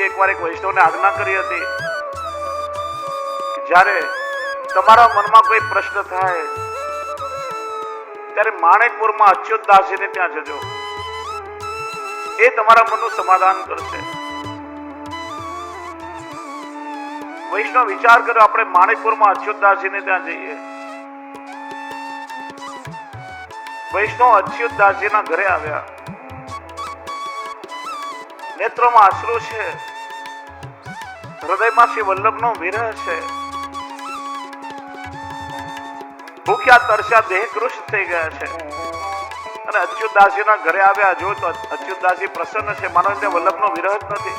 ઠાકોરજી એકવાર એક વૈષ્ણવને આજ્ઞા કરી હતી કે જ્યારે તમારા મનમાં કોઈ પ્રશ્ન થાય ત્યારે માણેકપુરમાં અચ્યુતદાસજીને ત્યાં જજો, એ તમારા મનનું સમાધાન કરશે. વૈષ્ણવ વિચાર કર્યો, આપણે માણેકપુરમાં અચ્યુતદાસજીને ત્યાં જઈએ. વૈષ્ણવ અચ્યુતદાસજીના ઘરે આવ્યા. નેત્રોમાં અશ્રુ છે, હૃદયમાં શ્રી વલ્લભનો વિરહ છે. ભૂખ્યા તરસ્યા દેહ કૃશ થઈ ગયા છે અને અચ્યુતદાસજીના ઘરે આવ્યા. જો તો અચ્યુતદાસજી પ્રસન્ન છે, માનો કે વલ્લભનો વિરહ જ નથી.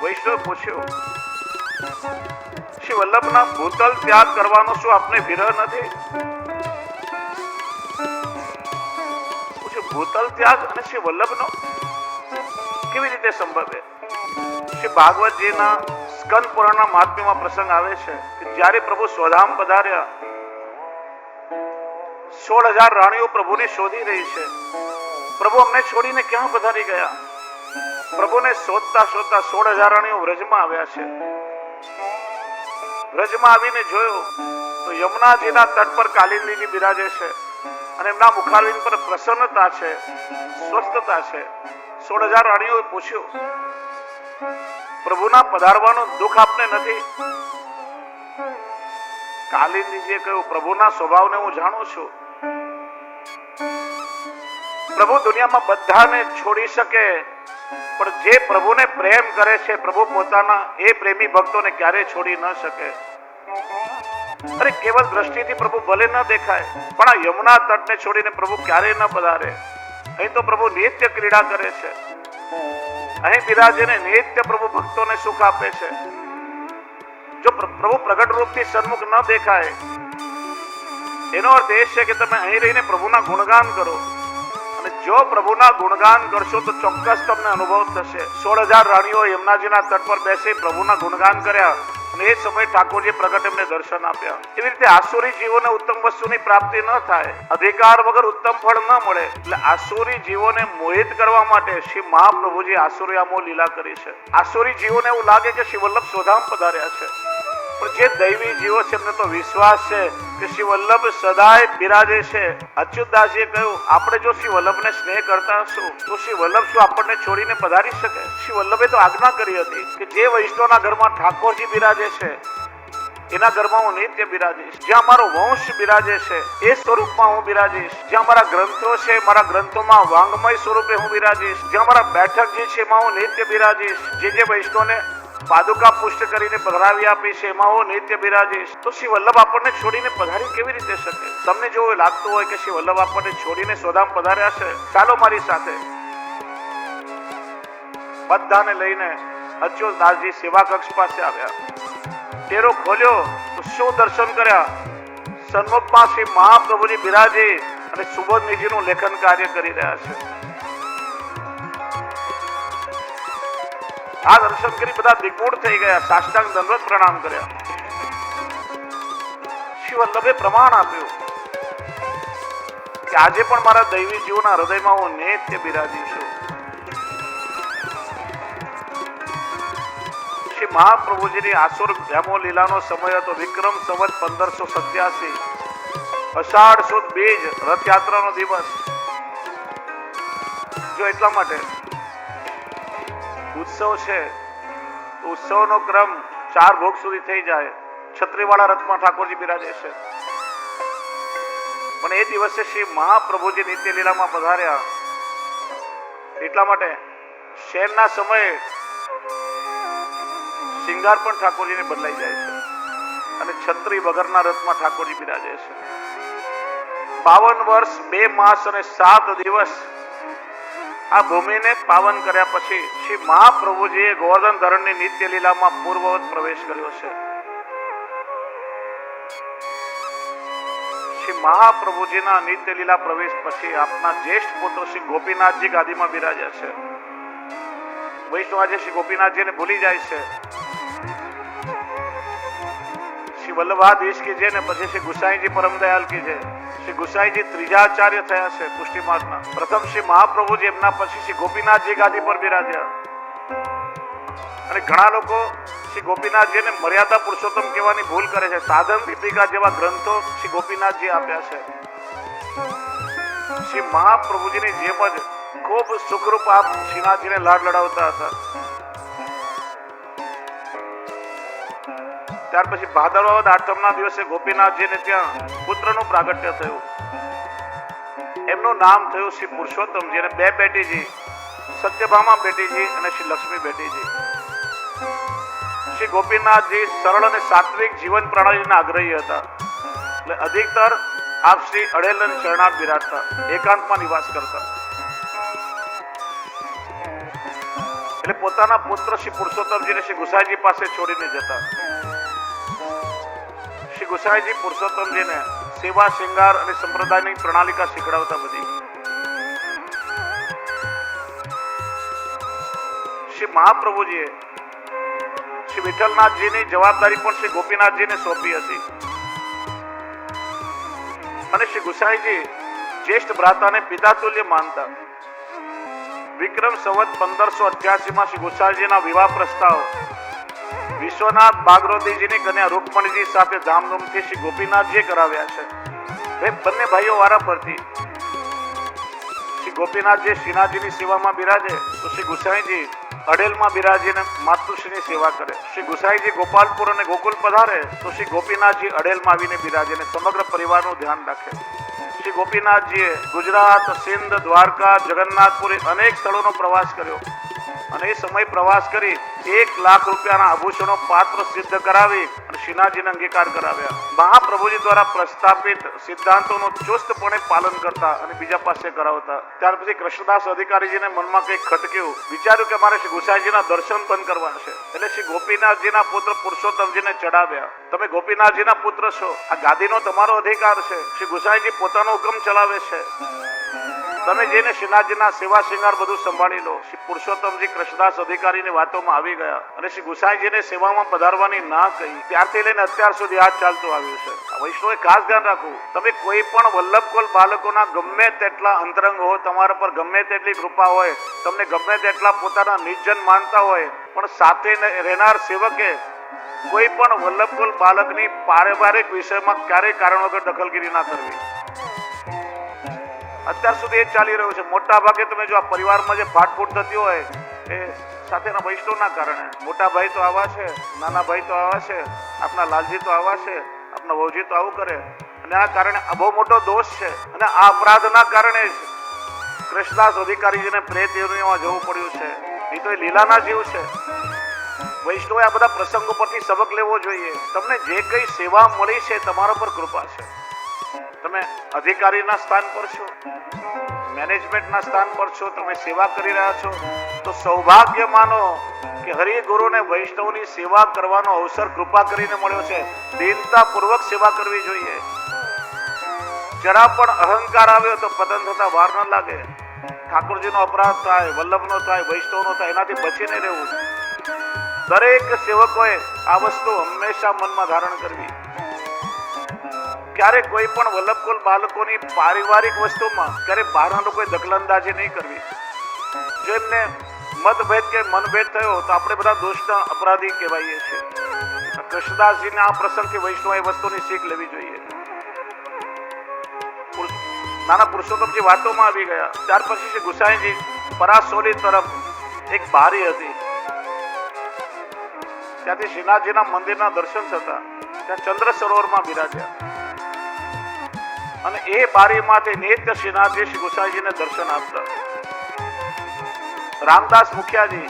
વૈષ્ણવ પૂછ્યું, શ્રી વલ્લભના ભૂતલ ત્યાગ કરવાનો શું આપને વિરહ નથી? પૂછ્યું, ભૂતલ ત્યાગ અને શ્રી વલ્લભનો કેવી રીતે સંભવે? શ્રી ભાગવતજીના સ્કંદ પુરાણના મહાત્મ્યમાં પ્રસંગ આવે છે કે જ્યારે પ્રભુ સ્વધામ પધાર્યા, 16,000 રાણીઓ પ્રભુને શોધી રહી છે. પ્રભુ અમને છોડીને ક્યાં પધારી ગયા? પ્રભુને શોધતા શોધતા 16,000 રાણીઓ વ્રજમાં આવ્યા છે. વ્રજમાં આવીને જોયો તો યમુનાજીના તટ પર કાલિંદીજી બિરાજે છે અને એમના મુખારવિંદ પર પ્રસન્નતા છે, સ્વસ્થતા છે. 16,000 રાણીઓએ પૂછ્યું, પ્રભુના પધારવાનું દુઃખ આપને નથી? કાલિંદીજીએ કહ્યું, પ્રભુના સ્વભાવને હું જાણું છું. પ્રભુ દુનિયામાં બધાને છોડી શકે, પણ જે પ્રભુને પ્રેમ કરે છે, પ્રભુ પોતાના એ પ્રેમી ભક્તોને ક્યારેય છોડી ન શકે. અરે કેવલ દ્રષ્ટિથી પ્રભુ ભલે ન દેખાય, પણ આ યમુના તટને છોડીને પ્રભુ ક્યારેય ન પધારે. અહીં તો પ્રભુ નિત્ય ક્રીડા કરે છે. અહીં બિરાજીને નિત્ય પ્રભુ ભક્તોને સુખ આપે છે. જો પ્રભુ પ્રગટ રૂપથી સન્મુખ ન દેખાય, એનો અર્થ એ છે કે તમે અહીં રહીને પ્રભુના ગુણગાન કરો, અને જો પ્રભુના ગુણગાન કરશો તો ચોક્કસ તમને અનુભવ થશે. 16,000 રાણીઓ યમુનાજીના તટ પર બેસી પ્રભુના ગુણગાન કર્યા અને એ સમયે ઠાકોરજી પ્રગટ એમને દર્શન આપ્યા. એવી રીતે આસુરી જીવોને ઉત્તમ વસ્તુની પ્રાપ્તિ ન થાય, અધિકાર વગર ઉત્તમ ફળ ન મળે, એટલે આસુરી જીવોને મોહિત કરવા માટે શ્રી મહાપ્રભુજી આસુરીયામો લીલા કરી છે. આસુરી જીવોને એવું લાગે કે શ્રી વલ્લભ સ્વધામ પધાર્યા છે, પણ જે દૈવી જીવો છે એમને તો વિશ્વાસ છે કે શ્રી વલ્લભ સદાય બિરાજે છે. અચ્યુતદાસજીએ કહ્યું, આપણે જો શ્રી વલ્લભને સ્નેહ કરતા હશું તો શ્રી વલ્લભ શું આપણને છોડીને પધારી શકે? શ્રી વલ્લભે તો આજ્ઞા કરી હતી કે જે વૈષ્ણવના ઘરમાં ઠાકોરજી બિરાજે છે એના ઘરમાં હું નિત્ય બિરાજીશ. જ્યાં મારો વંશ બિરાજે છે એ સ્વરૂપમાં હું બિરાજીશ. જ્યાં મારા ગ્રંથો છે, મારા ગ્રંથોમાં વાંગમય સ્વરૂપે હું બિરાજીશ. જ્યાં મારા બેઠક જે છે એમાં હું નિત્ય બિરાજીશ. જે વૈષ્ણવને પાદુકા પુષ્ટ કરીને પધરાવી આપી છે એમાં હું નિત્ય બિરાજીશ. તો શ્રી વલ્લભ આપણને છોડીને પધારી કેવી રીતે શકે? તમને જો લાગતું હોય કે શ્રી વલ્લભ આપણને છોડીને સ્વધામ પધાર્યા છે, ચાલો મારી સાથે. બધાને લઈને અચ્યુતદાસજી સેવા કક્ષ પાસે આવ્યા. ટેરો ખોલ્યો તો શું દર્શન કર્યા? સન્મુખમાં શ્રી મહાપ્રભુજી બિરાજી અને સુબોધનીજીનું લેખન કાર્ય કરી રહ્યા છે. આ દર્શન કરી બધા દિગ્મૂઢ થઈ ગયા, સાષ્ટાંગ દંડવત પ્રણામ કર્યા. શ્રી વલ્લભે પ્રમાણ આપ્યું કે આજે પણ મારા દૈવી જીવોના હૃદયમાં હું નિત્ય બિરાજી છું. શ્રી મહાપ્રભુજીની આસુર યામો લીલાનો સમય હતો વિક્રમ સંવત 1587, અષાઢ સુદ બીજ, રથયાત્રાનો દિવસ. જો એટલા માટે ઉત્સવ છે, ઉત્સવનો ક્રમ 4 ભોગ સુધી થઈ જાય. છત્રીવાળા રથમાં ઠાકોરજી બિરાજે છે, પણ એ દિવસે શ્રી મહાપ્રભુજી નિત્ય લીલામાં પધાર્યા. એટલા માટે શેરના સમયે શિંગાર પણ ઠાકોરજીને બદલાઈ જાય છે અને છત્રી વગરના રથમાં ઠાકોરજી બિરાજે છે. 52 વર્ષ 2 માસ અને 7 દિવસ આ ભૂમિને પાવન કર્યા પછી શ્રી મહાપ્રભુજીએ ગોવર્ધન ધરણની નિત્ય લીલામાં પૂર્વવત પ્રવેશ કર્યો છે. શ્રી મહાપ્રભુજીના નિત્ય લીલા પ્રવેશ પછી આપના જ્યેષ્ઠ પુત્ર શ્રી ગોપીનાથજી ગાદીમાં બિરાજ્યા છે. વૈષ્ણવ આજે શ્રી ગોપીનાથજીને ભૂલી જાય છે. શ્રી વલ્લભાધીશ કી જય ને પછી શ્રી ગુસાઈજી પરમ દયાલ કી જય. શ્રી ગુસાઈજી ત્રીજા આચાર્ય થયા છે પુષ્ટિ માર્ગના. પ્રથમ શ્રી મહાપ્રભુજી, એમના પછી શ્રી ગોપીનાથજી ગાદી પર બિરાજ્યા. અને ઘણા લોકો શ્રી ગોપીનાથજીને મર્યાદા પુરુષોત્તમ કહેવાની ભૂલ કરે છે. સાધન દીપિકા જેવા ગ્રંથો શ્રી ગોપીનાથજી આપ્યા છે. શ્રી મહાપ્રભુજીની જેમ જ ખૂબ સુખરૂપ આપ શ્રીનાથજીને લાડ લડાવતા હતા. ત્યાર પછી ભાદરવા આઠમના દિવસે ગોપીનાથજીને ત્યાં પુત્રનું પ્રાગટ્ય થયું. એમનું નામ થયું શ્રી પુરુષોત્તમજી અને બે બેટીજી, સત્યભામા બેટીજી અને શ્રી લક્ષ્મી બેટીજી. શ્રી ગોપીનાથજી સરળ અને સાત્વિક જીવન પ્રણાલીના આગ્રહી હતા. એટલે અધિકતર આપ શ્રી અડેલ અને શરણાર્થ બિરાજતા, એકાંતમાં નિવાસ કરતા. એટલે પોતાના પુત્ર શ્રી પુરુષોત્તમજીને શ્રી ગુસાઈજી પાસે છોડીને જતા. શ્રી ગુસાઈજી પુરુષોત્તમજીને સેવા, શૃંગાર અને સંપ્રદાયની પ્રણાલિકા શીખડાવતા બધી. શ્રી મહાપ્રભુજીએ શ્રી વિઠ્ઠલનાથજીની જવાબદારી પણ શ્રી ગોપીનાથજીને સોંપી હતી. અને શ્રી ગુસાઈજી જ્યેષ્ઠ ભ્રાતાને પિતાતુલ્ય માનતા. વિક્રમ સંવત 1588 શ્રી ગુસાઈજીના વિવાહ પ્રસ્તાવ વિશ્વનાથ બાગરોદીજીની કન્યા રૂકમણીજી સાથે ધામધૂમથી શ્રી ગોપીનાથજીએ કરાવ્યા છે. બંને ભાઈઓ વારા પરથી શ્રી ગોપીનાથજી શ્રીનાથજીની સેવામાં બિરાજે તો શ્રી ગુસાઈજી અડેલમાં બિરાજીને માતૃશ્રીની સેવા કરે. શ્રી ગુસાઈજી ગોપાલપુર અને ગોકુલ પધારે તો શ્રી ગોપીનાથજી અડેલમાં આવીને બિરાજે અને સમગ્ર પરિવારનું ધ્યાન રાખે. શ્રી ગોપીનાથજીએ ગુજરાત, સિંધ, દ્વારકા, જગન્નાથપુરી અનેક સ્થળોનો પ્રવાસ કર્યો અને એ સમય પ્રવાસ કરી 1 લાખ રૂપિયાના આભૂષણો પાત્ર સિદ્ધ કરાવી અને શ્રીનાથજીને અંગીકાર કરાવ્યા. મહાપ્રભુજી દ્વારા પ્રસ્થાપિત સિદ્ધાંતોનું ચુસ્તપણે પાલન કરતા અને બીજા પાસે કરાવતા. ત્યાર પછી કૃષ્ણદાસ અધિકારીજીને મનમાં કંઈક ખટક્યું. વિચાર્યું કે મારે શ્રી ગુસાઈજીના દર્શન પણ કરવા છે. એટલે શ્રી ગોપીનાથજીના પુત્ર પુરુષોત્તમજીને ચડાવ્યા. તમે ગોપીનાથજીના પુત્ર છો, આ ગાદીનો તમારો અધિકાર છે. શ્રી ગુસાઈજી પોતાનો હુકમ ચલાવે છે. તમે જઈને શ્રીનાથજીના સેવા શૃંગાર બધું સંભાળી લો. શ્રી પુરુષોત્તમજી કૃષ્ણદાસ અધિકારીની વાતોમાં આવી ગયા અને શ્રી ગુસાઈજીને સેવામાં પધારવાની ના કહી. ત્યારથી લઈને અત્યાર સુધી આ ચાલતું આવ્યું છે. વૈષ્ણવે ખાસ ધ્યાન રાખવું, તમે કોઈ પણ વલ્લભકોલ બાળકોના ગમે તેટલા અંતરંગ હો, તમારા પર ગમે તેટલી કૃપા હોય, તમને ગમે તેટલા પોતાના નિર્જન માનતા હોય, પણ સાથે રહેનાર સેવકે કોઈ પણ વલ્લભકોલ બાળકની પારિવારિક વિષયમાં ક્યારેય કારણ વગર દખલગીરી ના કરવી. અત્યાર સુધી એ ચાલી રહ્યું છે. મોટા ભાગે તમે જો આ પરિવારમાં જે ફાટફૂટ થતી હોય એ સાથેના વૈષ્ણવના કારણે. મોટા ભાઈ તો આવા છે, નાના ભાઈ તો આવા છે, આપના લાલજી તો આવા છે, આપના વહુજી તો આવું કરે, અને આ કારણે આ બહુ મોટો દોષ છે. અને આ અપરાધના કારણે જ કૃષ્ણદાસ અધિકારીજીને પ્રેત યોનિમાં જવું પડ્યું છે. એ તો એ લીલાના જીવ છે. વૈષ્ણવે આ બધા પ્રસંગો પરથી સબક લેવો જોઈએ. તમને જે કઈ સેવા મળી છે તમારા પર કૃપા છે. તમે અધિકારીના સ્થાન પર છો, મેનેજમેન્ટના સ્થાન પર છો, તમે સેવા કરી રહ્યા છો, તો સૌભાગ્ય માનો કે હરિગુરુને વૈષ્ણવની સેવા કરવાનો અવસર કૃપા કરીને મળ્યો છે. દીનતાપૂર્વક સેવા કરવી જોઈએ. જરા પણ અહંકાર આવ્યો તો પતન થતા વાર ન લાગે. ઠાકોરજીનો અપરાધ થાય, વલ્લભનો થાય, વૈષ્ણવનો થાય, એનાથી બચીને રહેવું. દરેક સેવકોએ આ વસ્તુ હંમેશા મનમાં ધારણ કરવી. ક્યારે કોઈ પણ વલ્લભકુલ બાળકોની પારિવારિક વસ્તુમાં ક્યારે બહારના લોકોએ દખલંદાજી નહીં કરવી. જો એમને મતભેદ કે મનભેદ થયો તો આપણે બધા દોષના અપરાધી કહેવાઈએ છીએ. કૃષ્ણદાસજીને આ પ્રસંગથી વૈષ્ણવ એ વસ્તુની શીખ લેવી જોઈએ. નાના પુરુષોત્તમજી વાતોમાં આવી ગયા. ત્યાર પછી શ્રી ગુસાઈજી પરાસોલી તરફ એક બારી હતી, ત્યાંથી શ્રીનાથજીના મંદિરના દર્શન થતા. ત્યાં ચંદ્ર સરોવરમાં બિરાજ્યા અને એ બારીમાંથી નિત્ય શ્રીનાથજી શ્રી ગુસાઈજીને દર્શન આપતા. રામદાસ મુખિયાજી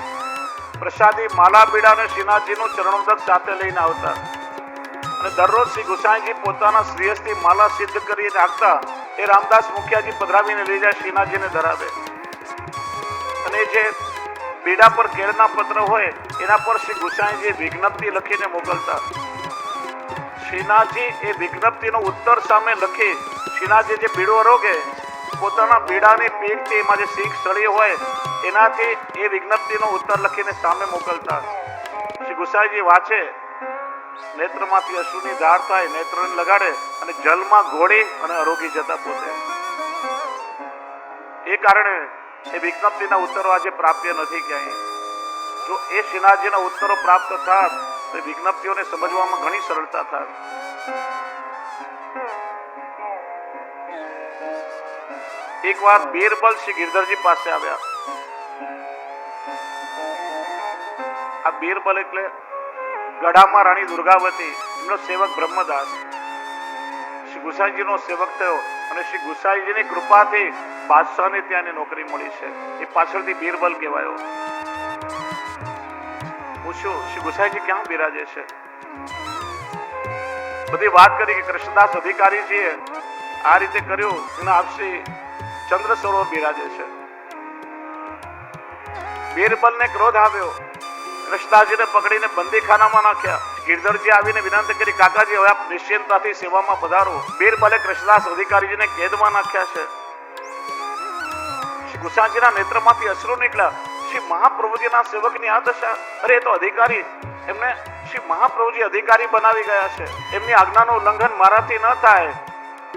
પ્રસાદી માલા બીડાને શ્રીનાથજીનું ચરણોદક સાથે લઈને આવતા અને દરરોજ શ્રી ગુસાઈજી પોતાના શ્રીહસ્તી માલા સિદ્ધ કરી રાખતા. એ રામદાસ મુખિયાજી પધરાવીને લઈ જાય, શ્રીનાથજીને ધરાવે. અને જે બીડા પર કેળના પત્ર હોય એના પર શ્રી ગુસાઈજી વિજ્ઞપ્તિ લખીને મોકલતા. શ્રીનાથજી એ વિજ્ઞપ્તિનો ઉત્તર સામે લખી શ્રીનાથજી જે બીડો રોગે પોતાના બીડાની પીઠથી એમાં જે શીખ સળી હોય એનાથી એ વિજ્ઞપ્તિનો ઉત્તર લખીને સામે મોકલતા. શ્રી ગુસાઈજી વાંચે, નેત્રમાંથી અશ્રુની ધાર થાય, નેત્રને લગાડે અને જલમાં ઘોડી અને આરોગી જતા પોતે. એ કારણે એ વિજ્ઞપ્તિના ઉત્તરો આજે પ્રાપ્ય નથી ક્યાંય. જો એ શ્રીનાથજીના ઉત્તરો પ્રાપ્ત થાત તો વિજ્ઞપ્તિઓને સમજવામાં ઘણી સરળતા થાત. એક વાર બીરબલ શ્રી ગિરધરજી પાસે આવ્યા. આ બીરબલ એટલે ગઢામાં રાણી દુર્ગાવતી, એમનો સેવક બ્રહ્મદાસ શ્રી ગુસાઈજીનો સેવક થયો અને શ્રી ગુસાઈજીની કૃપાથી બાદશાહને ત્યાંની નોકરી મળી છે. એ પાછળથી બીરબલ કહેવાયો. પૂછ્યું શ્રી ગુસાઈજી ક્યાં બિરાજે છે? બધી વાત કરી કે કૃષ્ણદાસ અધિકારીજીએ આ રીતે કર્યું અને આપ શ્રી ચંદ્ર સરોવર બિરાજે છે. બીરબલને ક્રોધ આવ્યો. કૃષ્ણદાસજીને પકડીને બંદીખાનામાં નાખ્યા. ગિરધરજી આવીને વિનંતી કરી, કાકાજી હવે આપ નિશ્ચિંતતાથી સેવામાં પધારો. બીરબલે કૃષ્ણદાસ અધિકારીજીને કેદમાં નાખ્યા છે. શ્રી ગુસાઈજીના નેત્રમાંથી અશ્રુ નીકળ્યા. શ્રી મહાપ્રભુજીના સેવકની આ દશા! અરે એ તો અધિકારી, એમને શ્રી મહાપ્રભુજી અધિકારી બનાવી ગયા છે. એમની આજ્ઞાનું ઉલ્લંઘન મારાથી ન થાય.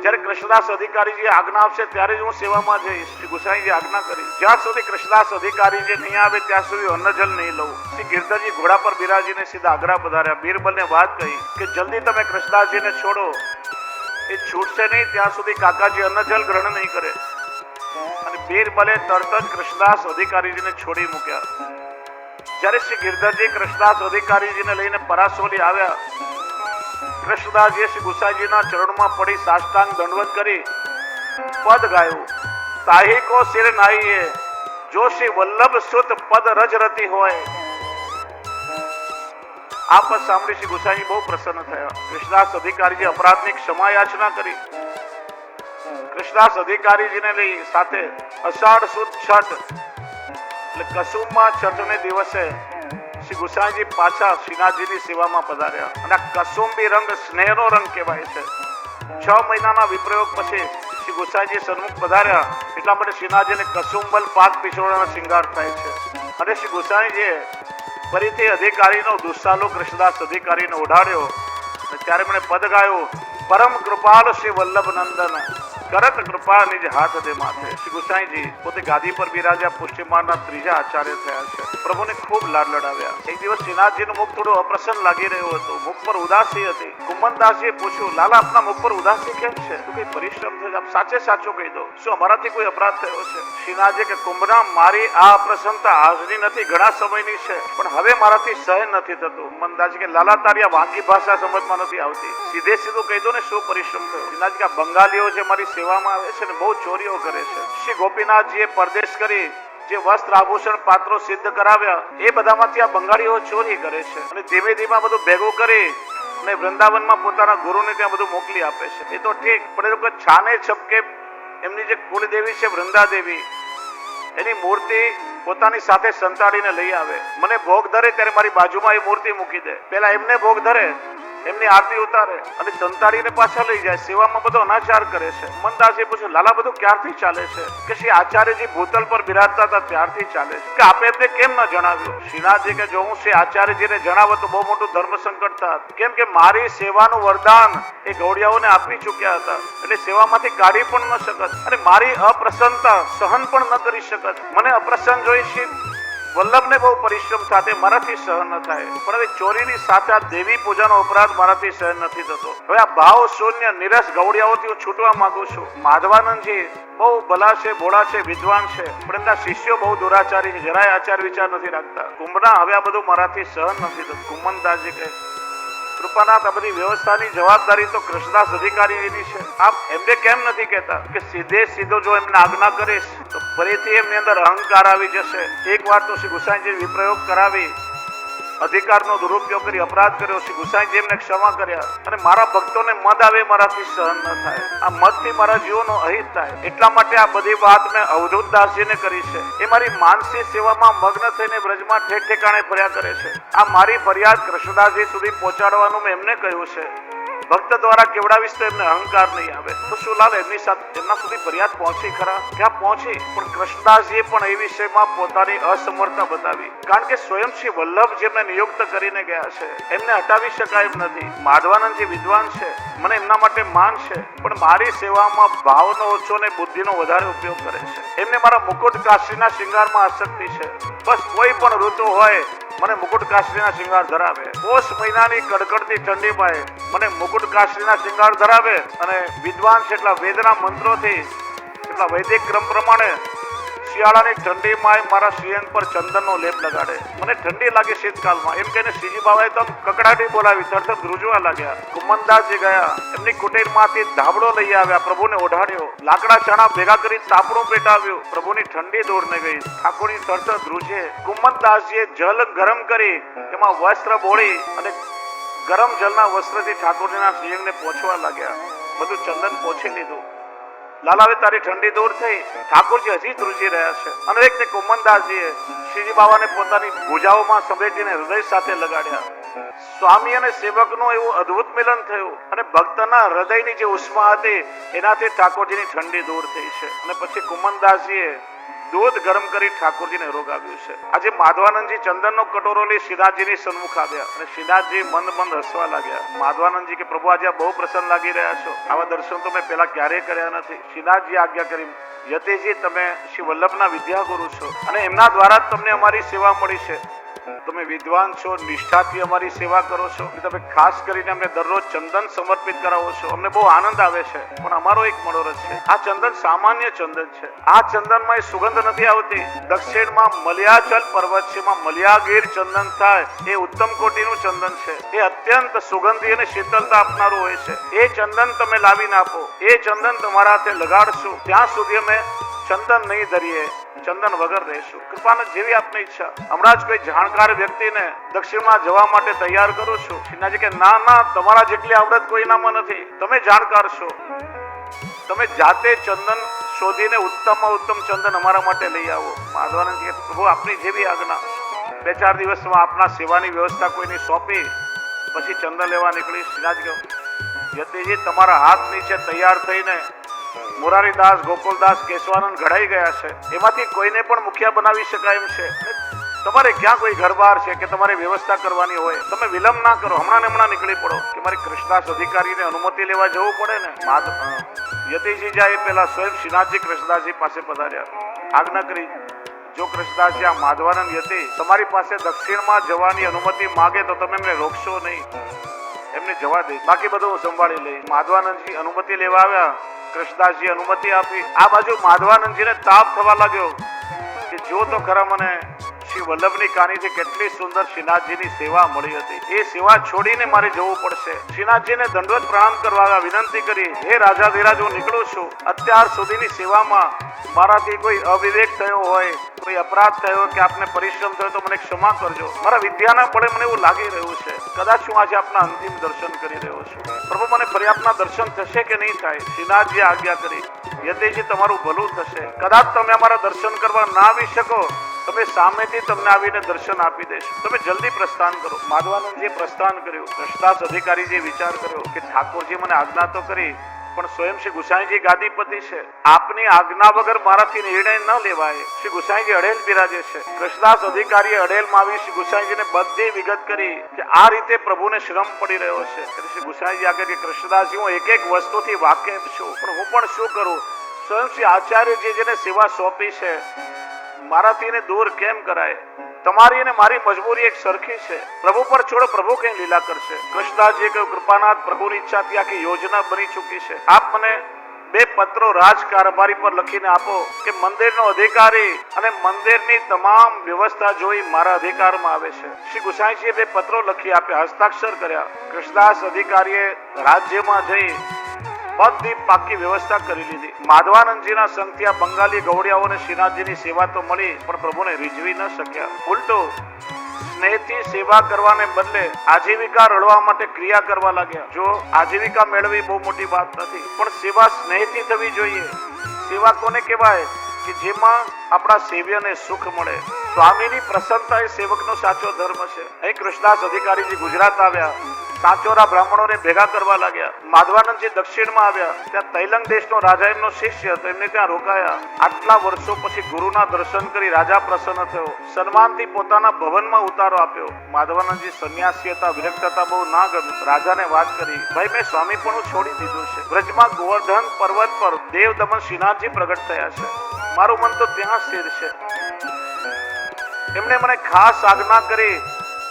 જ્યારે કૃષ્ણદાસ અધિકારીજી આજ્ઞા આપશે ત્યારે જ હું સેવામાં જઈશ. શ્રી ગુસાઈજી આજ્ઞા કરી. જ્યાં સુધી કૃષ્ણદાસ અધિકારીજી નહીં આવે ત્યાં સુધી અન્ન જલ નહીં લઉં. શ્રી ગિરધરજી ઘોડા પર બિરાજીને સીધા આગ્રા પધાર્યા. બીરબલને વાત કહી કે જલ્દી તમે કૃષ્ણદાસજીને છોડો. એ છૂટશે નહીં ત્યાં સુધી કાકાજી અન્ન જલ ગ્રહણ નહીં કરે. અને બીરબલે તરત જ કૃષ્ણદાસ અધિકારીજીને છોડી મૂક્યા. જ્યારે શ્રી ગિરધરજી કૃષ્ણદાસ અધિકારીજીને લઈને પરાસોલી આવ્યા, કૃષ્ણદાસજીએ શ્રી ગુસાઈજીના ચરણમાં પડી સાષ્ટાંગ દંડવત કરી પદ ગાયું. તાહી કો સિર નાહીએ જો શ્રી વલ્લભ સુત પદ રજ રતી હોય. આ પદ સાંભળી શ્રી ગુસાઈજી બહુ પ્રસન્ન થયા. કૃષ્ણદાસ અધિકારીજી અપરાધની ક્ષમા યાચના કરી. કૃષ્ણદાસ અધિકારીજીને લઈ સાથે અષાઢ સુદ છઠ એટલે કસુમમાં છઠને દિવસે શ્રી ગુસાઈજી પાછા શ્રીનાથજીની સેવામાં પધાર્યા. અને આ કસુંબી રંગ સ્નેહનો રંગ કહેવાય છે. 6 મહિનાના વિપ્રયોગ પછી શ્રી ગુસાઈજી સન્મુખ પધાર્યા. એટલા માટે શ્રીનાથજીને કસુંબલ પાક પિછોડાનો શૃંગાર થાય છે. અને શ્રી ગુસાઈજીએ ફરીથી અધિકારીનો દુસ્સાલો કૃષ્ણદાસ અધિકારીને ઓઢાડ્યો અને ત્યારે મને પદ ગાયો. પરમ કૃપાલ શ્રી વલ્લભ નંદન કરત કૃપા નિજ હાથ દે માથે. શ્રી ગુસાઈજી પોતે ગાદી પર બિરાજ્યા પુષ્ટિમાળના 3જા આચાર્ય થયા છે. પ્રભુને ખૂબ લાડ લડાવ્યા. એક દિવસ શ્રીનાથજીનું મુખ થોડું અપ્રસન્ન લાગી રહ્યું હતું. મુખ પર ઉદાસી હતી. કુંભનદાસજીએ પૂછ્યું, લાલા આપના મુખ પર ઉદાસી કેમ છે? તો કઈ પરિશ્રમ થયો? આપ સાચે સાચું કહી દો, શું અમારાથી કોઈ અપરાધ થયો છે? શ્રીનાથજી કે કુંભના મારી આ અપ્રસન્નતા આજની નથી, ઘણા સમયની છે, પણ હવે મારાથી સહન નથી થતું. કુંભનદાસજી કે લાલા તારી આ વાંકી ભાષા સમજમાં નથી આવતી. સીધે સીધું કહી દો ને શું પરિશ્રમ થયો? શ્રીનાથજી કે બંગાળીઓ જે મારી સેવામાં આવે છે ને બહુ ચોરીઓ કરે છે. શ્રી ગોપીનાથજીએ પરદેશ કરી જે વસ્ત્ર આભૂષણ પાત્રો સિદ્ધ કરાવ્યા એ બધામાંથી આ બંગાળીઓ ચોરી કરે છે અને ધીમે ધીમે બધું ભેગું કરી અને વૃંદાવનમાં પોતાના ગુરુને ત્યાં બધું મોકલી આપે છે. એ તો ઠીક, પણ એ લોકો છાને છપકે એમની જે કુળદેવી છે વૃંદાદેવી, એની મૂર્તિ પોતાની સાથે સંતાડીને લઈ આવે. મને ભોગ ધરે ત્યારે મારી બાજુમાં એ મૂર્તિ મૂકી દે. પહેલા એમને ભોગ ધરે, એમની આરતી ઉતારે અને સંતાડીને પાછા લઈ જાય. સેવામાં બધો અનાચાર કરે છે. મનદાસજી પૂછ્યું, લાલા બધું ક્યારથી ચાલે છે? કે શ્રી આચાર્યજી ભૂતલ પર બિરાજતા હતા ત્યારથી ચાલે છે. કે આપે એમને કેમ ન જણાવ્યું? શ્રીનાથજી કે જો હું શ્રી આચાર્યજીને જણાવત તો બહુ મોટું ધર્મ સંકટ થાત. કેમ કે મારી સેવાનું વરદાન એ ગૌડિયાઓને આપી ચૂક્યા હતા, એટલે સેવામાંથી કાઢી પણ ન શકત અને મારી અપ્રસન્નતા સહન પણ ન કરી શકત. મને અપ્રસન્ન જોઈ શ્રી વલ્લભને બહુ પરિશ્રમ સાથે મારાથી સહન ન થાય, પણ હવે ચોરીની સાથે આ દેવી પૂજાનો અપરાધ મારાથી સહન નથી થતો. હવે આ ભાવ શૂન્ય નિરસ ગૌડિયાઓથી હું છૂટવા માંગુ છું. માધવાનંદજી બહુ ભલા છે, ભોળા છે, વિદ્વાન છે, પણ એમના શિષ્યો બહુ દુરાચારી છે, જરાય આચાર વિચાર નથી રાખતા. કુંભના હવે આ બધું મારાથી સહન નથી થતું. કુંભનદાસજી કહે, કૃપાનાથ આ બધી વ્યવસ્થાની જવાબદારી તો કૃષ્ણદાસ અધિકારીની છે. આપ એમને કેમ નથી કહેતા કે સીધે સીધો જો એમને આજ્ઞા કરીશ તો ફરીથી એમની અંદર અહંકાર આવી જશે. એક વાર તો શ્રી ગુસાઈજી વિપ્રયોગ કરાવી, અધિકારનો દુરુપયોગ કરી અપરાધ કર્યો. શ્રી ગુસાઈજી એમને ક્ષમા કર્યા અને મારા ભક્તોને મદ આવે મારાથી સહન ન થાય, આ મદથી મારા જીવોનો અહિત થાય. એટલા માટે આ બધી વાત મેં અવધૂતદાસજીને કરી છે. એ મારી માનસી સેવામાં મગ્ન થઈને બ્રજમાં ઠેક ઠેકાણે ફર્યા કરે છે. આ મારી ફરિયાદ કૃષ્ણદાસજી સુધી પહોંચાડવાનું મેં એમને કહ્યું છે. ભક્ત દ્વારા કેવડાવીશ તો એમને અહંકાર નહીં આવે. તો શું લાલ એમના સુધી ફરિયાદ પહોંચી ખરા? ક્યાં પહોંચી? પણ કૃષ્ણદાસજીએ પણ એ વિષયમાં પોતાની અસમર્થતા બતાવી. કારણ કે સ્વયં શ્રી વલ્લભ જેમને નિયુક્ત કરીને ગયા છે એમને હટાવી શકાય એમ નથી. માધવાનંદજી વિદ્વાન છે, મને એમના માટે માન છે, પણ મારી સેવામાં ભાવનો ઓછો ને બુદ્ધિનો વધારે ઉપયોગ કરે છે. એમને મારા મુકુટ કાશીના શૃંગારમાં આસક્તિ છે. બસ કોઈ પણ ઋતુ હોય મને મુકુટ કાશીના શૃંગાર ધરાવે. પોષ મહિનાની કડકડતી ઠંડીમાં મને મુકુટ કાશીના શૃંગાર ધરાવે અને વિદ્વાન છે એટલા વેદના મંત્રોથી એટલા વૈદિક ક્રમ પ્રમાણે શિયાળાની ઠંડીમાં મારા શિયન પર ચંદનનો લેપ લગાડે. મને ઠંડી લાગે શીતકાલમાં એમ કહીને શ્રીજી બાબાએ તો કકડાટી બોલાવી, તરત ધ્રુજવા લાગ્યા. કુમનદાસજી ગયા, એમની કુટીરમાંથી ધાબળો લઈ આવ્યા, પ્રભુને ઓઢાડ્યો, લાકડા ચણા ભેગા કરી તાપણું પેટાવ્યું. પ્રભુની ઠંડી દૂર ન ગઈ, ઠાકોરની તરત ધ્રુજે. કુમનદાસજીએ જલ ગરમ કરી એમાં વસ્ત્ર બોળી અને ગરમ જલના વસ્ત્રથી ઠાકોરજીના શિયંગને પોછવા લાગ્યા. બધું ચંદન પોછી લીધું. લાલા હવે તારી ઠંડી દૂર થઈ. ઠાકોરજી હજી ધ્રુજી રહ્યા છે. અને એક કુમનદાસજીએ શ્રીજી બાબાને પોતાની ભુજાઓમાં સમેટીને હૃદય સાથે લગાડ્યા. સ્વામી અને સેવકનું એવું અદ્ભુત મિલન થયું અને ભક્તના હૃદયની જે ઉષ્મા હતી એનાથી ઠાકોરજીની ઠંડી દૂર થઈ છે. અને પછી કુમનદાસજીએ દૂધ ગરમ કરી ઠાકોરજીને રોગાવ્યું છે. આજે માધવાનંદજી ચંદનનો કટોરો લઈ શ્રીનાથજીની સન્મુખ આવ્યા અને શ્રીનાથજી મંદ મંદ હસવા લાગ્યા. માધવાનંદજી કે પ્રભુ આજે બહુ પ્રસન્ન લાગી રહ્યા છો, આવા દર્શન તો મેં પહેલા ક્યારેય કર્યા નથી. શ્રીનાથજી આજ્ઞા કરી, યતિજી તમે શ્રી વલ્લભના વિદ્યાગુરુ છો અને એમના દ્વારા જ તમને અમારી સેવા મળી છે. તમે વિદ્વાન છો, નિષ્ઠાથી અમારી સેવા કરો છો, તમે ખાસ કરીને અમને દરરોજ ચંદન સમર્પિત કરાવો છો. અમને બહુ આનંદ આવે છે. પણ અમારો એક મનોરથ છે, આ ચંદન સામાન્ય ચંદન છે. આ ચંદનમાં એ સુગંધ નથી આવતી. દક્ષિણમાં મલયાચલ પર્વત છે, એમાં મલયાગીર ચંદન થાય એ ઉત્તમ કોટીનું ચંદન છે. એ અત્યંત સુગંધી અને શીતળતા આપનારું હોય છે. એ ચંદન તમે લાવીને આપો, એ ચંદન તમારા હાથે લગાડશું ત્યાં સુધી અમે ચંદન નહીં ધરીએ, ચંદન વગર રહેશું. કૃપાનંદ જેવી આપની ઈચ્છા. હમણાં જ કોઈ જાણકાર વ્યક્તિને દક્ષિણમાં જવા માટે તૈયાર કરું છું. શ્રીનાથજી કે ના ના, તમારા જેટલી આવડત કોઈનામાં નથી, તમે જાણકાર છો. તમે જાતે ચંદન શોધીને ઉત્તમમાં ઉત્તમ ચંદન અમારા માટે લઈ આવો. માધવાનંદ કે પ્રભુ આપની જેવી આજ્ઞા. 2-4 દિવસમાં આપના સેવાની વ્યવસ્થા કોઈને સોંપી પછી ચંદન લેવા નીકળી. શ્રીનાથજી કે યતિજી તમારા હાથ નીચે તૈયાર થઈને મોરારીદાસ, ગોકુલદાસ, કેશવાનંદ ઘડાઈ ગયા છે. એમાંથી કોઈને પણ મુખિયા બનાવી શકાય એમ છે. તમારે ક્યાં કોઈ ઘર બહાર છે કે તમારે વ્યવસ્થા કરવાની હોય, તમે વિલંબ ના કરો, હમણાં ને હમણાં નીકળી પડો. કે મારી કૃષ્ણદાસ અધિકારીને અનુમતિ લેવા જવું પડે ને. યતિજી જાય પેલા સ્વયં શ્રીનાથજી કૃષ્ણદાસજી પાસે પધાર્યા. આજ્ઞા કરી, જો કૃષ્ણદાસજી આ માધવાનંદ યતિ તમારી પાસે દક્ષિણમાં જવાની અનુમતિ માગે તો તમે એમને રોકશો નહીં, એમને જવા દે, બાકી બધું હું સંભાળી લઈ. માધવાનંદજી અનુમતિ લેવા આવ્યા. કૃષ્ણદાસજી અનુમતિ આપી. આ બાજુ માધવાનંદજીને તાપ થવા લાગ્યો કે જો તો ખરા મને શ્રી વલ્લભની કાનીથી કેટલી સુંદર શ્રીનાથજીની સેવા મળી હતી. એ સેવા છોડીને મારે જવું પડશે. શ્રીનાથજીને દંડવત પ્રણામ કરવા વિનંતી કરી, હે રાજાધિરાજ, હું નીકળું છું. અત્યાર સુધીની સેવામાં મારાથી કોઈ અવિવેક થયો હોય, કોઈ અપરાધ થયો કે આપને પરિશ્રમ થયો તો મને ક્ષમા કરજો. મારા વિદ્યાના બળે મને એવું લાગી રહ્યું છે કદાચ હું આજે આપના અંતિમ દર્શન કરી રહ્યો છું. પ્રભુ મને ફરી આપના દર્શન થશે કે નહીં થાય? શ્રીનાથજીએ આજ્ઞા કરી, યતિજી તમારું ભલું થશે. કદાચ તમે અમારા દર્શન કરવા ના આવી શકો, તમે સામેથી તમને આવીને દર્શન આપી દેશો. તમે જલ્દી પ્રસ્થાન કરો. માધવાનંદજીએ પ્રસ્થાન કર્યું. કૃષ્ણદાસ અધિકારીજીએ વિચાર કર્યો કે ઠાકોરજી મને આજ્ઞા તો કરી, પણ સ્વયં શ્રી ગુસાઈજી ગાદીપતિ છે. આપની આજ્ઞા વગર મારાથી નિર્ણય ન લેવાય. શ્રી ગુસાઈજી અડેલ બિરાજે છે. કૃષ્ણદાસ અધિકારીએ અડેલમાં આવી શ્રી ગુસાઈજીને બધી વિગત કરી કે આ રીતે પ્રભુને શ્રમ પડી રહ્યો છે. શ્રી ગુસાઈજી આગળ કે કૃષ્ણદાસજી, હું એક એક વસ્તુથી વાકેફ છું, પણ હું પણ શું કરું? સ્વયં શ્રી આચાર્યજી જેને સેવા સોંપી છે મારાથી એને દૂર કેમ કરાય? તમારી અને મારી મજબૂરી એક સરખી છે. પ્રભુ પર છોડો, પ્રભુ કઈ લીલા કરશે. કૃષ્ણદાસજીએ કહ્યું, કૃપાનાથ, પ્રભુની ઈચ્છાથી આખી યોજના બની ચૂકી છે. આપ મને 2 પત્રો રાજકારભારી પર લખીને આપો કે મંદિરનો અધિકારી અને મંદિરની તમામ વ્યવસ્થા જોઈ મારા અધિકારમાં આવે છે. શ્રી ગુસાઈજીએ 2 પત્રો લખી આપ્યા, હસ્તાક્ષર કર્યા. કૃષ્ણદાસ અધિકારીએ રાજ્યમાં જઈ બધી પાકી વ્યવસ્થા કરી લીધી. માધવાનંદજીના સંગથી આ બંગાળી ગૌડિયાઓને શ્રીનાથજીની સેવા તો મળી, પણ પ્રભુને રીઝવી ન શક્યા. ઉલટો સ્નેહથી સેવા કરવાને બદલે આજીવિકા રળવા માટે ક્રિયા કરવા લાગ્યા. જો આજીવિકા મેળવી બહુ મોટી વાત નથી, પણ સેવા સ્નેહથી થવી જોઈએ. સેવા કોને કહેવાય? કે જેમાં આપણા સેવ્યને સુખ મળે. સ્વામીની પ્રસન્નતા એ સેવકનો સાચો ધર્મ છે. અહીં કૃષ્ણદાસ અધિકારીજી ગુજરાત આવ્યા. સાચોરા બ્રાહ્મણોને ભેગા કરવા લાગ્યા. માધવાનંદજી દક્ષિણમાં આવ્યા. ત્યાં તૈલંગ દેશનો રાજા એમનો શિષ્ય હતો, એમને ત્યાં રોકાયા. આટલા વર્ષો પછી ગુરુના દર્શન કરી રાજા પ્રસન્ન થયો. સન્માનથી પોતાના ભવનમાં ઉતારો આપ્યો. માધવાનંદજી સંન્યાસી હતા, વિરક્ત હતા, બહુ ના ગમ્યું. રાજાને વાત કરી, ભાઈ મેં સ્વામીપણું છોડી દીધું છે. બ્રજમાં ગોવર્ધન પર્વત પર દેવ દમન શ્રીનાથજી પ્રગટ થયા છે. મારું મન તો ત્યાં સ્થિર છે. એમણે મને ખાસ આજ્ઞા કરી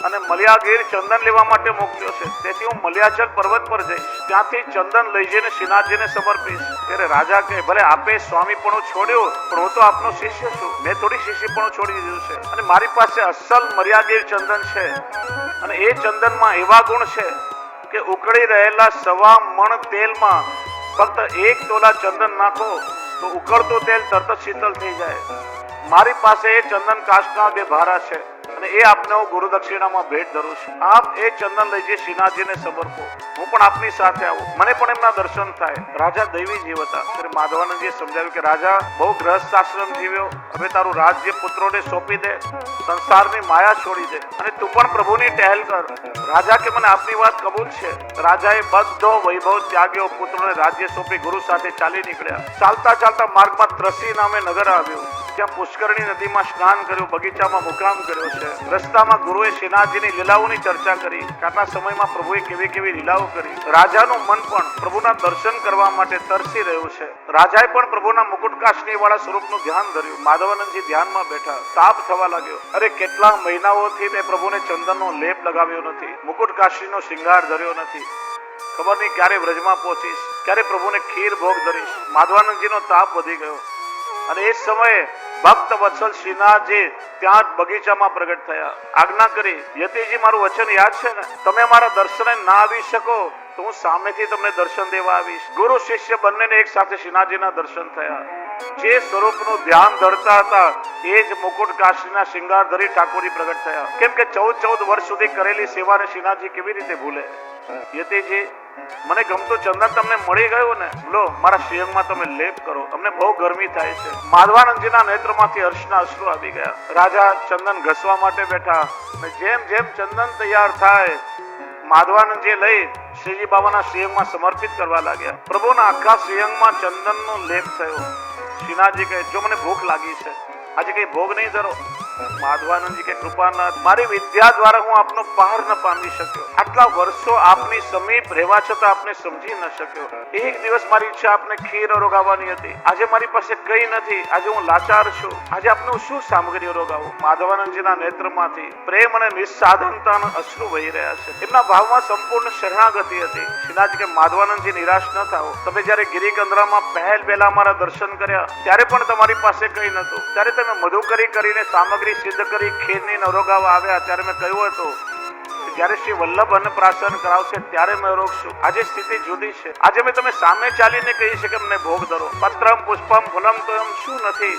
અને મલિયાગીર ચંદન લેવા માટે મોકલ્યો છે. તેથી હું મલિયાચલ પર્વત પર જઈશ, ત્યાંથી ચંદન લઈ જઈને શ્રીનાથજીને સમર્પીશ. ત્યારે રાજા કહે, ભલે આપે સ્વામીપણું છોડ્યું, પણ હું તો આપનો શિષ્ય છું. મેં થોડી શિષ્યપણું છોડી દીધું છે, અને મારી પાસે અસલ મલિયાગીર ચંદન છે. અને એ ચંદનમાં એવા ગુણ છે કે ઉકળી રહેલા 1.25 મણ તેલમાં ફક્ત 1 તોલા ચંદન નાખો તો ઉકળતું તેલ તરત જ શીતળ થઈ જાય. મારી પાસે એ ચંદન કાષ્ટના 2 ભારા છે, અને એ આપને હું ગુરુ દક્ષિણામાં ભેટ ધરું છું. આપ એ ચંદન લઈ જઈ શ્રીનાથજીને સમર્પો. હું પણ આપની સાથે આવું, મને પણ એમના દર્શન થાય. રાજા દૈવી જીવ હતા. ત્યારે માધવાનંદજીએ સમજાવ્યું કે રાજા, બહુ ગ્રહસ્થ આશ્રમ જીવ્યો, હવે તારું રાજ્ય પુત્રોને સોંપી દે, સંસારની માયા છોડી દે, અને તું પણ પ્રભુની ટહેલ કર. રાજા કે મને આપની વાત કબૂલ છે. રાજાએ બધો વૈભવ ત્યાગ્યો, પુત્રોને રાજ્ય સોંપી ગુરુ સાથે ચાલી નીકળ્યા. ચાલતા ચાલતા માર્ગમાં ત્રસી નામે નગર આવ્યું. ત્યાં પુષ્કરણી નદીમાં સ્નાન કર્યું, બગીચામાં મુકામ કર્યો છે. રસ્તામાં ગુરુએ શ્રીનાથજીની લીલાઓની ચર્ચા કરી. આટલા સમયમાં પ્રભુએ કેવી કેવી લીલાઓ કરી. રાજાનું મન પણ પ્રભુના દર્શન કરવા માટે તરસી રહ્યું છે. રાજાએ પણ પ્રભુના મુકુટકાશની વાળા સ્વરૂપનું ધ્યાન ધર્યું. માધવાનંદજી ધ્યાનમાં બેઠા. તાપ થવા લાગ્યો. અરે કેટલા મહિનાઓથી મેં પ્રભુને ચંદનનો લેપ લગાવ્યો નથી, મુકુટકાશીનો શિંગાર ધર્યો નથી. ખબર નહીં ક્યારે વ્રજમાં પહોંચીશ, ક્યારે પ્રભુને ખીર ભોગ ધરીશ. માધવાનંદજીનો તાપ વધી ગયો. અને એ સમયે ભક્ત વત્સલ શ્રીનાથજી ત્યાં જ બગીચામાં પ્રગટ થયા. આજ્ઞા કરી, યતિજી મારું વચન યાદ છે ને, તમે મારા દર્શને ના આવી શકો તો હું સામેથી તમને દર્શન દેવા આવીશ. ગુરુ શિષ્ય બંનેને એક સાથે શ્રીનાથજીના દર્શન થયા. જે સ્વરૂપનું ધ્યાન ધરતા હતા એ જ મુકુટ કાશીના શિંગાર ધરી ઠાકોરજી પ્રગટ થયા. કેમ કે 14 વર્ષ સુધી કરેલી સેવાને શ્રીનાથજી કેવી રીતે ભૂલે. યતિજી, મને ગમતું ચંદન તમને મળી ગયું ને, લો મારા શ્રીઅંગમાં તમે લેપ કરો, અમને બહુ ગરમી થાય છે. માધવાનંદજીના નેત્રમાંથી હર્ષના અશ્રુ આવી ગયા. રાજા ચંદન ઘસવા માટે બેઠા. જેમ જેમ ચંદન તૈયાર થાય, માધવાનંદજી લઈ શ્રીજી બાબાના શ્રીઅંગમાં સમર્પિત કરવા લાગ્યા. પ્રભુના આખા શ્રીઅંગમાં ચંદનનો લેપ થયો. શ્રીનાથજી કહે, જો મને ભૂખ લાગી છે, આજે કઈ ભોગ નહીં ધરો. માધવાનંદજી કે, કૃપાનાથ, મારી વિદ્યા દ્વારા હું આપનો પાર ન પામી શક્યો. આટલા વર્ષો આપની સમીપ રહેવા છતાં આપને સમજી ન શક્યો. એક દિવસ મારી ઈચ્છા આપને ખીર અરોગાવવાની હતી. આજે મારી પાસે કઈ નથી. આજે હું લાચાર છું. આજે આપને હું શું સામગ્રી અરોગાવું? માધવાનંદજીના નેત્રમાંથી પ્રેમ અને નિસ્સાધનતાના અશ્રુ વહી રહ્યા છે. એમના ભાવમાં સંપૂર્ણ શરણાગતિ હતી. શ્રીનાથજી કે, માધવાનંદજી નિરાશ ન થાઓ. તમે જ્યારે ગિરિકંદરામાં પહેલા મારા દર્શન કર્યા ત્યારે પણ તમારી પાસે કઈ નતું. ત્યારે તમે મધુકરી કરીને સામગ્રી સિદ્ધ કરી ખીરની નરોગાવા આવ્યા. ત્યારે મેં કહ્યું હતું જ્યારે શ્રી વલ્લભ અન્નપ્રાશન કરાવશે ત્યારે મેં રોકશું. આજે સ્થિતિ જુદી છે. આજે મેં તમે સામે ચાલીને કહી છે કે મને ભોગ ધરો. પત્રમ પુષ્પમ ફલમ તો એમ શું નથી.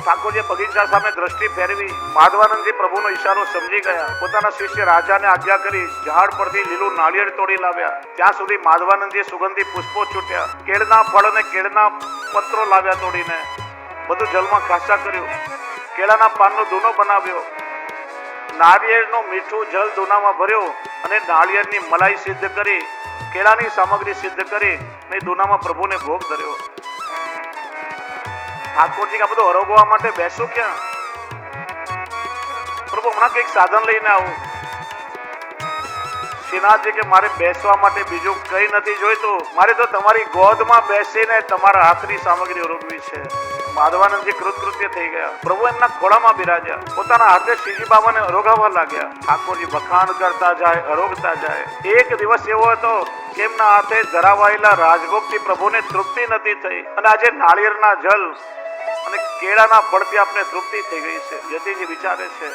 ઠાકોરજી બગીચા સામે દ્રષ્ટિ ફેરવી. માધવાનંદજી પ્રભુનો ઈશારો સમજી ગયા. પોતાના શિષ્ય રાજાને આજ્ઞા કરી ઝાડ પરથી લીલું નાળિયેર તોડી લાવ્યા. ત્યાં સુધી માધવાનંદજીએ સુગંધી પુષ્પો છૂટ્યા. કેળના ફળ અને કેળના પત્રો લાવ્યા તોડીને. બધું જલમાં ખાસા કર્યું. કેળાના પાનનો દૂનો બનાવ્યો. નાળિયેરનું મીઠું જલ દૂનામાં ભર્યો અને નાળિયેરની મલાઈ સિદ્ધ કરી, કેળાની સામગ્રી સિદ્ધ કરી ને દૂનામાં પ્રભુને ભોગ ધર્યો. ઠાકોરજી આ બધું અરોગવા માટે બેસો ક્યાં? પ્રભુ હમણાં કઈક સાધન લઈને આવું. શ્રીનાથજી કે, મારે બેસવા માટે બીજું કઈ નથી જોઈતું. મારે તો તમારી ગોદમાં બેસીને તમારા હાથની સામગ્રી અરોગવી છે. માધવાનંદજી કૃતકૃત્ય થઈ ગયા. પ્રભુ એમના ખોળામાં બિરાજ્યા. પોતાના હાથે શ્રીજી બાબાને અરોગાવવા લાગ્યા. ઠાકોરજી વખાણ કરતા જાય, અરોગતા જાય. એક દિવસ એવો હતો કે એમના હાથે ધરાવાયેલા રાજભોગથી પ્રભુને તૃપ્તિ નથી થઈ, અને આજે નાળિયેરના જલ અને કેળાના ફળથી આપને તૃપ્તિ થઈ ગઈ છે. યતિજી વિચારે છે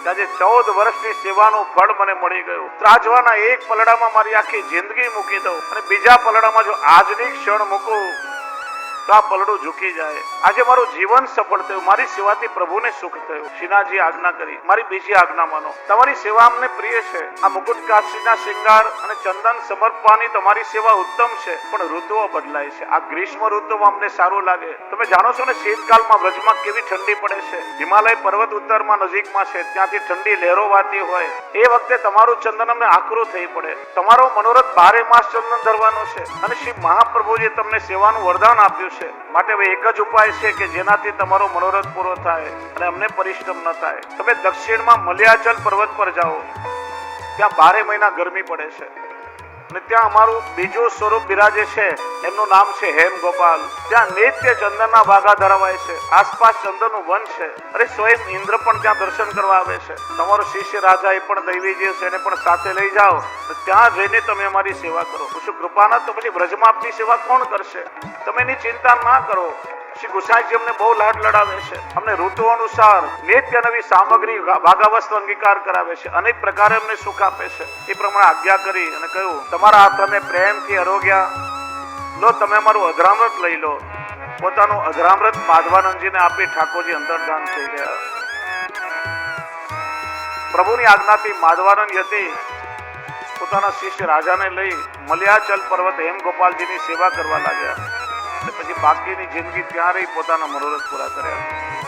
કે આજે 14 વર્ષની સેવાનું ફળ મને મળી ગયું. ત્રાજવાના એક પલડામાં મારી આખી જિંદગી મૂકી દઉં અને બીજા પલડામાં જો આજની ક્ષણ મૂકું તો આ પલડું ઝૂકી જાય. આજે મારું જીવન સફળ થયું, મારી સેવાથી પ્રભુને સુખ થયું. શ્રીનાથજી આજ્ઞા કરી, મારી બીજી આજ્ઞા માનો. તમારી સેવા અમને પ્રિય છે. આ મુકુટ કાશીના શૃંગાર અને ચંદન સમર્પવાની તમારી સેવા ઉત્તમ છે, પણ ઋતુઓ બદલાય છે. આ ગ્રીષ્મ ઋતુમાં અમને સારું લાગે. તમે જાણો છો ને, શીતકાળમાં વ્રજમાં કેવી ઠંડી પડે છે. હિમાલય પર્વત ઉત્તરમાં નજીકમાં છે, ત્યાંથી ઠંડી લહેરો વાતી હોય. એ વખતે તમારું ચંદન અમને આકરું થઈ પડે. તમારો મનોરથ 12 માસ ચંદન ધરવાનો છે, અને શ્રી મહાપ્રભુજીએ તમને સેવાનું વરદાન આપ્યું છે. માટે હવે એક જ ઉપાય છે કે જેનાથી તમારો મનોરથ પૂરો થાય અને અમને પરિશ્રમ ન થાય. તમે દક્ષિણમાં મલયાચલ પર્વત પર જાઓ. ત્યાં 12 મહિના ગરમી પડે છે, અને ત્યાં અમારું બીજું સ્વરૂપ બિરાજે છે. એમનું નામ છે હેમ ગોપાલ. ત્યાં નિત્ય ચંદનના વાઘા ધરાવાય છે. આસપાસ ચંદનનું વન છે. અરે સ્વયં ઇન્દ્ર પણ ત્યાં દર્શન કરવા આવે છે. તમારો શિષ્ય રાજા એ પણ દૈવી જે છે એને પણ સાથે લઈ જાઓ. ત્યાં જઈને તમે અમારી સેવા કરો. શું કૃપાના તો પછી વ્રજમાં આપની સેવા કોણ કરશે? તમે એની ચિંતા ના કરો. શ્રી ગુસાઈજી અમને બહુ લાડ લડાવે છે. અમને ઋતુ અનુસાર નિત્ય નવી સામગ્રી ભાગાવસ્તુ અંગીકાર કરાવે છે. અનેક પ્રકારે અમને સુખ આપે છે. એ પ્રમાણે આજ્ઞા કરી અને કહ્યું, તમારા હાથ અમે પ્રેમથી આરોગ્યા. લો, તમે અમારું અધરામૃત લઈ લો. પોતાનું અધરામૃત માધવાનંદજીને આપી ઠાકોરજી અંતર્ધાન થઈ ગયા. પ્રભુની આજ્ઞાથી માધવાનંદ યતિ પોતાના શિષ્ય રાજાને લઈ મલયાચલ પર્વત હેમ ગોપાલજીની સેવા કરવા લાગ્યા. પછી બાકીની જિંદગી ત્યાં રહી પોતાના મનોરથ પૂરા કર્યા.